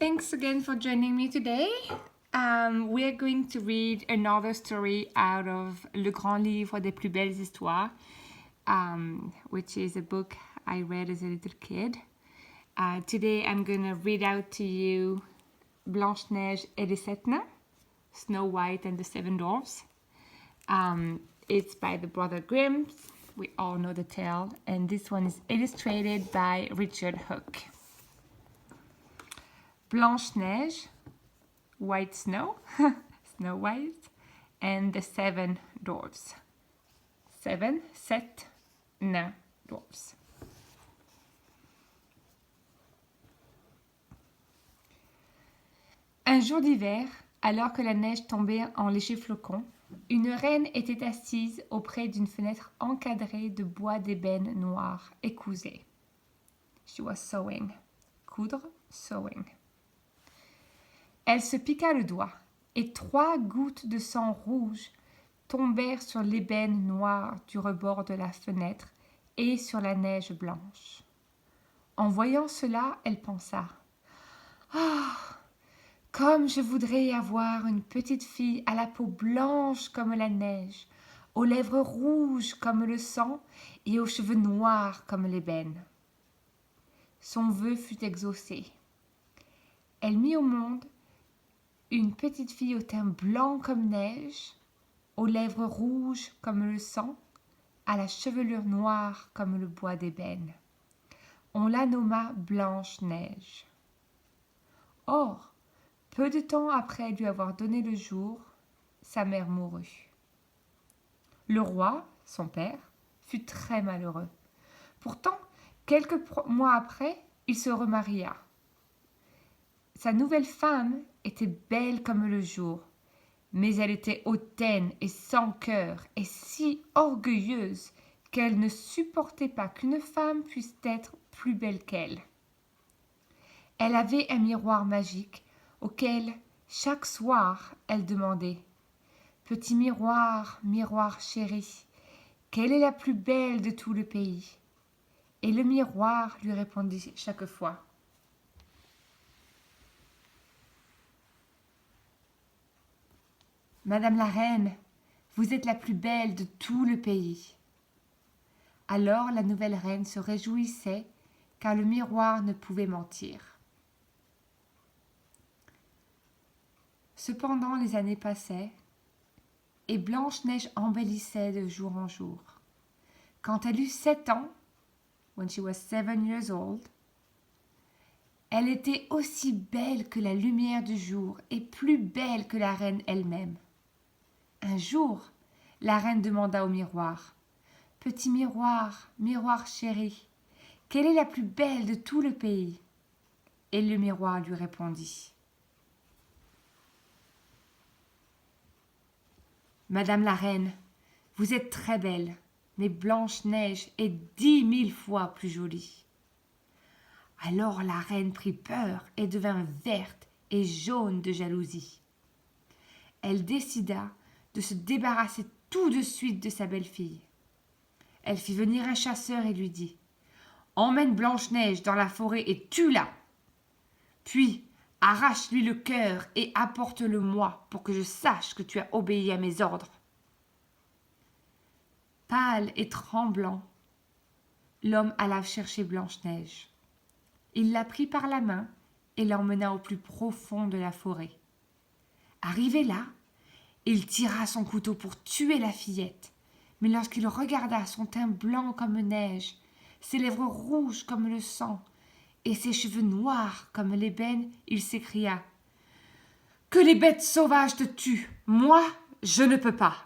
Thanks again for joining me today. We are going to read another story out of Le Grand Livre des plus belles histoires, which is a book I read as a little kid. Today I'm going to read out to you Blanche-Neige et les Sept Nains, Snow White and the Seven Dwarfs. It's by the brother Grimm. We all know the tale, and this one is illustrated by Richard Hook. Blanche-Neige, White Snow, Snow White, and the Seven Dwarfs. Sept nains dwarfs. Un jour d'hiver, alors que la neige tombait en légers flocons, une reine était assise auprès d'une fenêtre encadrée de bois d'ébène noir et cousait. She was sewing. Coudre, sewing. Elle se piqua le doigt, et 3 gouttes de sang rouge tombèrent sur l'ébène noir du rebord de la fenêtre et sur la neige blanche. En voyant cela, elle pensa « Ah, comme je voudrais avoir une petite fille à la peau blanche comme la neige, aux lèvres rouges comme le sang et aux cheveux noirs comme l'ébène. » Son vœu fut exaucé. Elle mit au monde une petite fille au teint blanc comme neige, aux lèvres rouges comme le sang, à la chevelure noire comme le bois d'ébène. On la nomma Blanche-Neige. Or, peu de temps après lui avoir donné le jour, sa mère mourut. Le roi, son père, fut très malheureux. Pourtant, quelques mois après, il se remaria. Sa nouvelle femme était belle comme le jour, mais elle était hautaine et sans cœur et si orgueilleuse qu'elle ne supportait pas qu'une femme puisse être plus belle qu'elle. Elle avait un miroir magique auquel, chaque soir, elle demandait « Petit miroir, miroir chéri, quelle est la plus belle de tout le pays ?» Et le miroir lui répondit chaque fois « Madame la reine, vous êtes la plus belle de tout le pays. » Alors la nouvelle reine se réjouissait car le miroir ne pouvait mentir. Cependant les années passaient et Blanche-Neige embellissait de jour en jour. Quand elle eut 7 ans, when she was 7 years old, elle était aussi belle que la lumière du jour et plus belle que la reine elle-même. Un jour, la reine demanda au miroir « Petit miroir, miroir chéri, quelle est la plus belle de tout le pays ?» Et le miroir lui répondit « Madame la reine, vous êtes très belle, mais Blanche-Neige est 10 000 fois plus jolie. » Alors la reine prit peur et devint verte et jaune de jalousie. Elle décida de se débarrasser tout de suite de sa belle-fille. Elle fit venir un chasseur et lui dit « Emmène Blanche-Neige dans la forêt et tue-la. Puis arrache-lui le cœur et apporte-le-moi pour que je sache que tu as obéi à mes ordres. » Pâle et tremblant, l'homme alla chercher Blanche-Neige. Il la prit par la main et l'emmena au plus profond de la forêt. Arrivé là, il tira son couteau pour tuer la fillette, mais lorsqu'il regarda son teint blanc comme neige, ses lèvres rouges comme le sang et ses cheveux noirs comme l'ébène, il s'écria « Que les bêtes sauvages te tuent, moi, je ne peux pas !»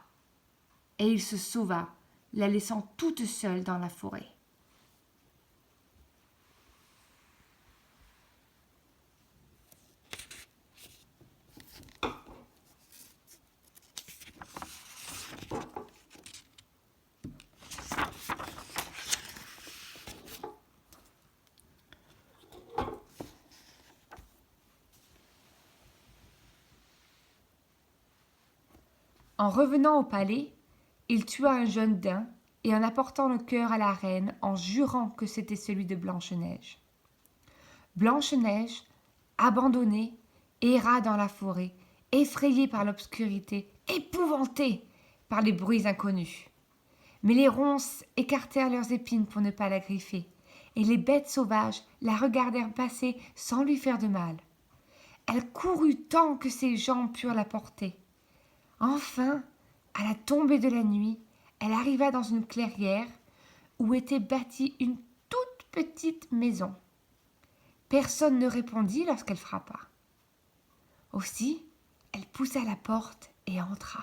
Et il se sauva, la laissant toute seule dans la forêt. En revenant au palais, il tua un jeune daim et en apportant le cœur à la reine en jurant que c'était celui de Blanche-Neige. Blanche-Neige Abandonnée, erra dans la forêt, effrayée par l'obscurité, épouvantée par les bruits inconnus. Mais les ronces écartèrent leurs épines pour ne pas la griffer, et les bêtes sauvages la regardèrent passer sans lui faire de mal. Elle courut tant que ses jambes purent la porter. Enfin, à la tombée de la nuit, elle arriva dans une clairière où était bâtie une toute petite maison. Personne ne répondit lorsqu'elle frappa. Aussi, elle poussa la porte et entra.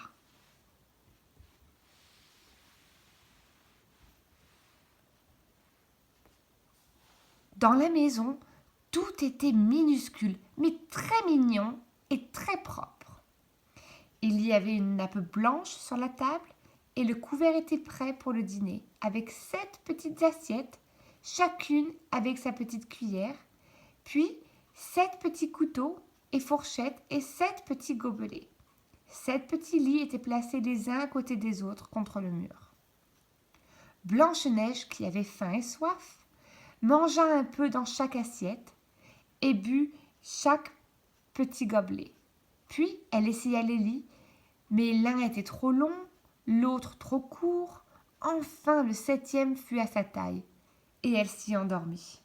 Dans la maison, tout était minuscule, mais très mignon et très propre. Il y avait une nappe blanche sur la table et le couvert était prêt pour le dîner, avec 7 petites assiettes, chacune avec sa petite cuillère, puis 7 petits couteaux et fourchettes et 7 petits gobelets. 7 petits lits étaient placés les uns à côté des autres contre le mur. Blanche-Neige, qui avait faim et soif, mangea un peu dans chaque assiette et but chaque petit gobelet. Puis elle essaya les lits, mais l'un était trop long, l'autre trop court. Enfin, le 7e fut à sa taille, et elle s'y endormit.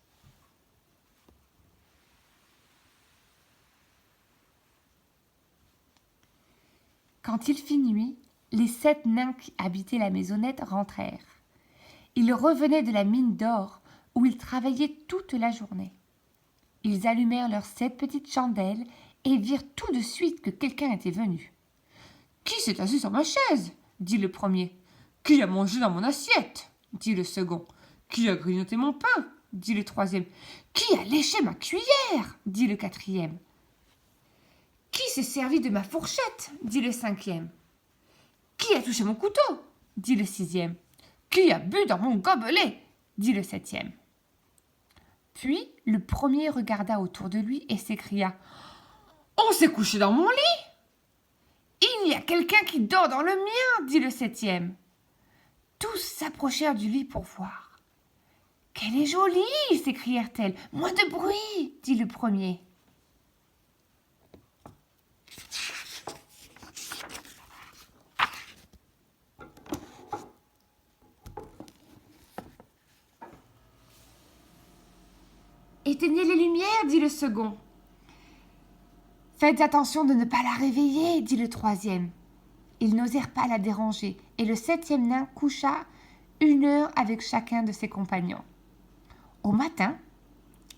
Quand il fit nuit, les 7 nains qui habitaient la maisonnette rentrèrent. Ils revenaient de la mine d'or où ils travaillaient toute la journée. Ils allumèrent leurs 7 petites chandelles et virent tout de suite que quelqu'un était venu. « Qui s'est assis sur ma chaise ?» dit le premier. « Qui a mangé dans mon assiette ?» dit le second. « Qui a grignoté mon pain ?» dit le troisième. « Qui a léché ma cuillère ?» dit le quatrième. « Qui s'est servi de ma fourchette ?» dit le cinquième. « Qui a touché mon couteau ?» dit le sixième. « Qui a bu dans mon gobelet ?» dit le septième. Puis le premier regarda autour de lui et s'écria « On s'est couché dans mon lit !»« Il y a quelqu'un qui dort dans le mien !» dit le septième. Tous s'approchèrent du lit pour voir. « Qu'elle est jolie !» s'écrièrent-elles. « Moins de bruit !» dit le premier. « Éteignez les lumières !» dit le second. « Faites attention de ne pas la réveiller !» dit le troisième. Ils n'osèrent pas la déranger, et le 7e nain coucha 1 heure avec chacun de ses compagnons. Au matin,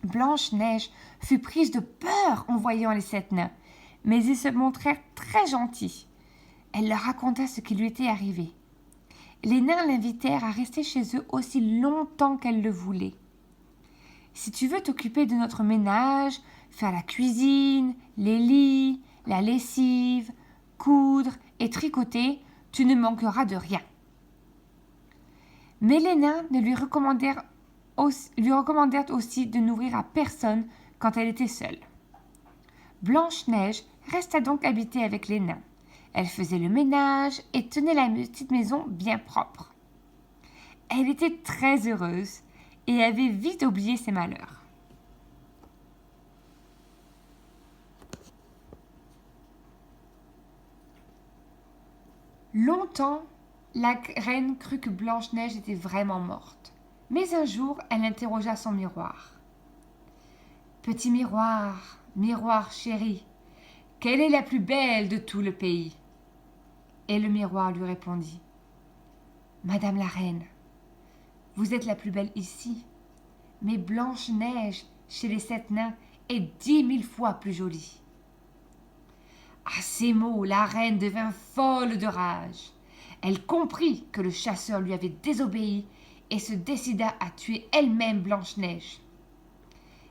Blanche-Neige fut prise de peur en voyant les 7 nains, mais ils se montrèrent très gentils. Elle leur raconta ce qui lui était arrivé. Les nains l'invitèrent à rester chez eux aussi longtemps qu'elle le voulait. « Si tu veux t'occuper de notre ménage, faire la cuisine, les lits, la lessive, coudre et tricoter, tu ne manqueras de rien. » Mais les nains lui recommandèrent aussi de n'ouvrir à personne quand elle était seule. Blanche-Neige resta donc habiter avec les nains. Elle faisait le ménage et tenait la petite maison bien propre. Elle était très heureuse et avait vite oublié ses malheurs. Longtemps, la reine crut que Blanche-Neige était vraiment morte. Mais un jour, elle interrogea son miroir. « Petit miroir, miroir chéri, quelle est la plus belle de tout le pays ?» Et le miroir lui répondit. « Madame la reine, vous êtes la plus belle ici, mais Blanche-Neige, chez les 7 nains, est 10 000 fois plus jolie. » À ces mots, la reine devint folle de rage. Elle comprit que le chasseur lui avait désobéi et se décida à tuer elle-même Blanche-Neige.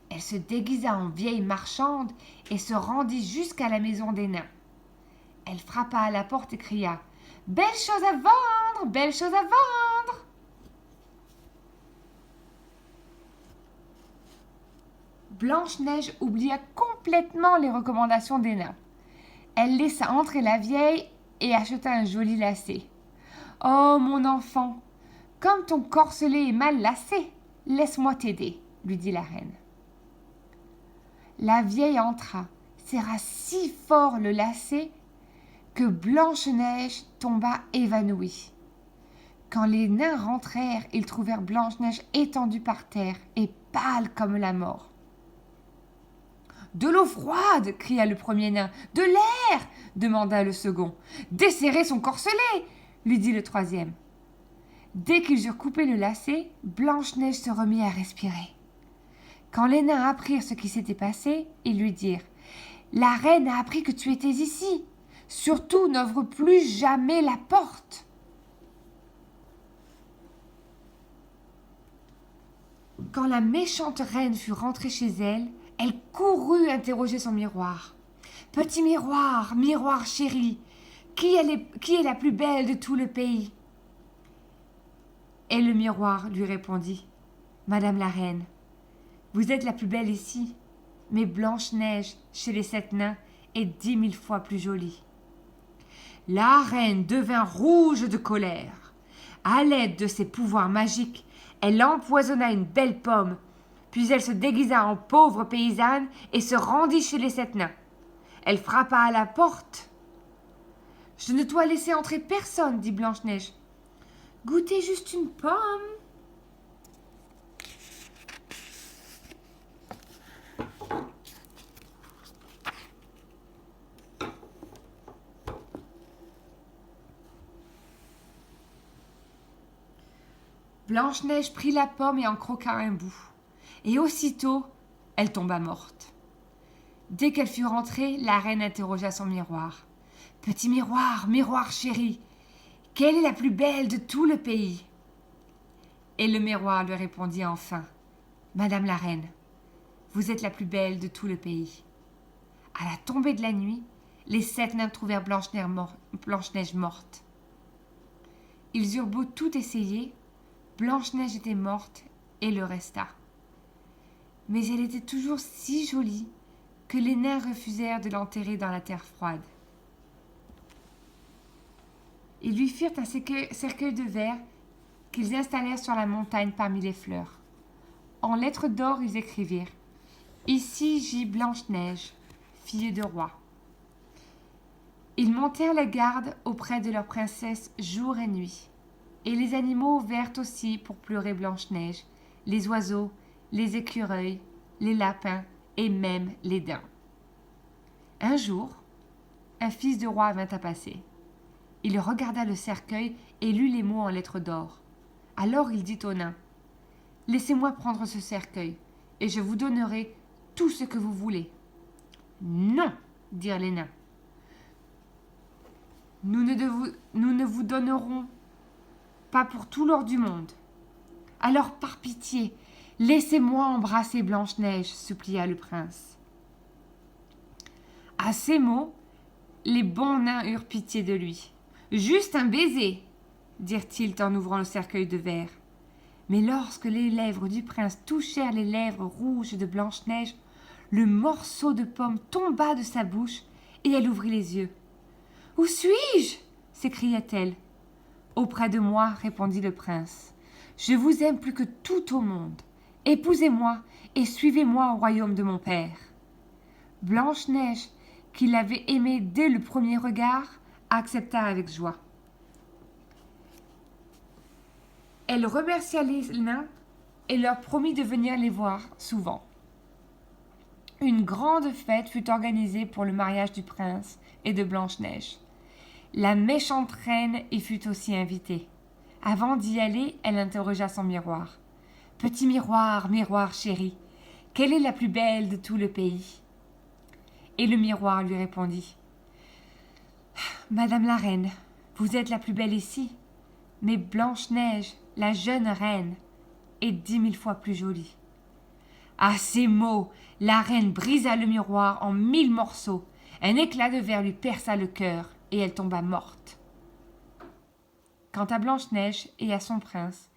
Elle se déguisa en vieille marchande et se rendit jusqu'à la maison des nains. Elle frappa à la porte et cria « Belle chose à vendre, belle chose à vendre !» Blanche-Neige oublia complètement les recommandations des nains. Elle laissa entrer la vieille et acheta un joli lacet. « Oh, mon enfant, comme ton corselet est mal lacé, laisse-moi t'aider, » lui dit la reine. La vieille entra, serra si fort le lacet que Blanche-Neige tomba évanouie. Quand les nains rentrèrent, ils trouvèrent Blanche-Neige étendue par terre et pâle comme la mort. « De l'eau froide !» cria le premier nain. « De l'air !» demanda le second. « Desserrez son corselet !» lui dit le troisième. Dès qu'ils eurent coupé le lacet, Blanche-Neige se remit à respirer. Quand les nains apprirent ce qui s'était passé, ils lui dirent « La reine a appris que tu étais ici. Surtout, n'ouvre plus jamais la porte. » Quand la méchante reine fut rentrée chez elle, elle courut interroger son miroir. « Petit miroir, miroir chéri, qui est la plus belle de tout le pays ?» Et le miroir lui répondit « Madame la reine, vous êtes la plus belle ici, mais Blanche-Neige, chez les 7 nains, est 10 000 fois plus jolie. » La reine devint rouge de colère. À l'aide de ses pouvoirs magiques, elle empoisonna une belle pomme, puis elle se déguisa en pauvre paysanne et se rendit chez les 7 nains. Elle frappa à la porte. « Je ne dois laisser entrer personne, dit Blanche-Neige. Goûtez juste une pomme. » Blanche-Neige prit la pomme et en croqua un bout. Et aussitôt, elle tomba morte. Dès qu'elle fut rentrée, la reine interrogea son miroir. « Petit miroir, miroir chéri, quelle est la plus belle de tout le pays ?» Et le miroir lui répondit enfin. « Madame la reine, vous êtes la plus belle de tout le pays. » À la tombée de la nuit, les 7 nains trouvèrent Blanche-Neige morte. Ils eurent beau tout essayer, Blanche-Neige était morte et le resta. Mais elle était toujours si jolie que les nains refusèrent de l'enterrer dans la terre froide. Ils lui firent un cercueil de verre qu'ils installèrent sur la montagne parmi les fleurs. En lettres d'or, ils écrivirent « Ici gît Blanche-Neige, fille de roi. » Ils montèrent la garde auprès de leur princesse jour et nuit. Et les animaux vinrent aussi pour pleurer Blanche-Neige, les oiseaux, les écureuils, les lapins et même les daims. Un jour, un fils de roi vint à passer. Il regarda le cercueil et lut les mots en lettres d'or. Alors il dit aux nains « Laissez-moi prendre ce cercueil, et je vous donnerai tout ce que vous voulez. »« Non !» dirent les nains. « Nous ne vous donnerons pas pour tout l'or du monde. »« Alors, par pitié, laissez-moi embrasser Blanche-Neige, supplia le prince. » À ces mots, les bons nains eurent pitié de lui. « Juste un baiser !» dirent-ils en ouvrant le cercueil de verre. Mais lorsque les lèvres du prince touchèrent les lèvres rouges de Blanche-Neige, le morceau de pomme tomba de sa bouche et elle ouvrit les yeux. « Où suis-je » s'écria-t-elle. « Auprès de moi, répondit le prince. Je vous aime plus que tout au monde. Épousez-moi et suivez-moi au royaume de mon père. » Blanche-Neige, qui l'avait aimé dès le premier regard, accepta avec joie. Elle remercia les nains et leur promit de venir les voir souvent. Une grande fête fut organisée pour le mariage du prince et de Blanche-Neige. La méchante reine y fut aussi invitée. Avant d'y aller, elle interrogea son miroir. « Petit miroir, miroir chéri, quelle est la plus belle de tout le pays ?» Et le miroir lui répondit. « Madame la reine, vous êtes la plus belle ici, mais Blanche-Neige, la jeune reine, est 10 000 fois plus jolie. » À ces mots, la reine brisa le miroir en 1000 morceaux. Un éclat de verre lui perça le cœur et elle tomba morte. Quant à Blanche-Neige et à son prince,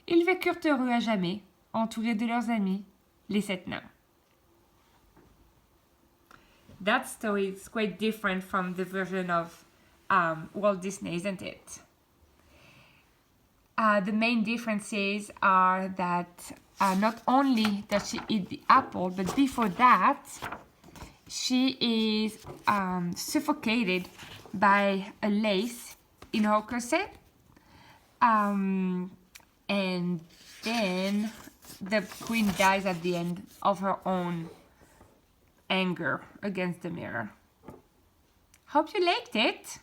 ils vécurent heureux à jamais, entourés de leurs amis, les 7 nains. That story is quite different from the version of Walt Disney, isn't it? The main differences are that not only does she eat the apple, but before that, she is suffocated by a lace in her corset. And then the queen dies at the end of her own anger against the mirror. Hope you liked it.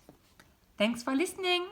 Thanks for listening.